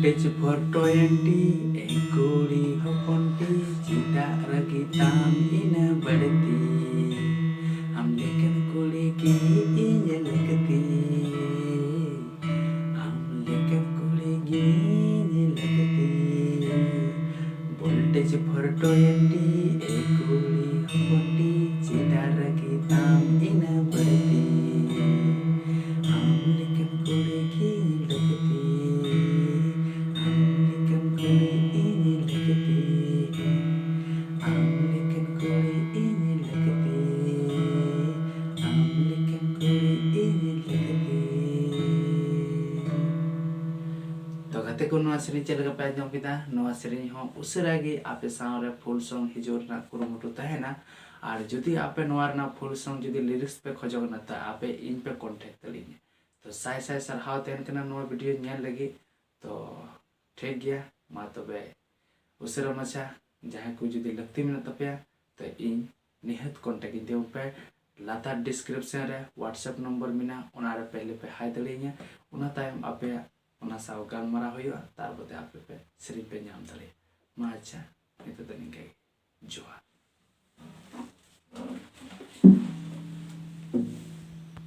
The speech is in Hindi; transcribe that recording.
voltage for 20 ekuri hoponti cita ragi tam ina badati हम लेकिन कुली की ये लगती हम लेकिन कुली की ये लगती voltage for 20 ekuri hoponti cita ragi tam ina badati हम लेकिन कुली की लगती को नवा सेरें चल लगा पे आजम किदा नवा सेरें हो उसरागे आपे सावरे फुल सॉन्ग हिजोर ना कुरुमुटु तहेना और जदि आपे नवा ना फुल सॉन्ग जदि लिरिक्स पे खोजो ना त आपे इन पे कांटेक्ट तलिने तो साय साय सरहाव तहन कना नवा वीडियो नेल लगी तो ठीक गया मा तबे उसरा मचा जहां को जदि लगती में तपया तो इन निहत कांटेक्ट देउ पे लाता डिस्क्रिप्शन रे व्हाट्सएप नंबर मिना ओना रे पहले पे हाय तलिया ओना टाइम आपे ओना साव गालमारा होयो तार बदे आपे पे सेरें पे नाम दले मा अच्छा नितो तनिके जोहार।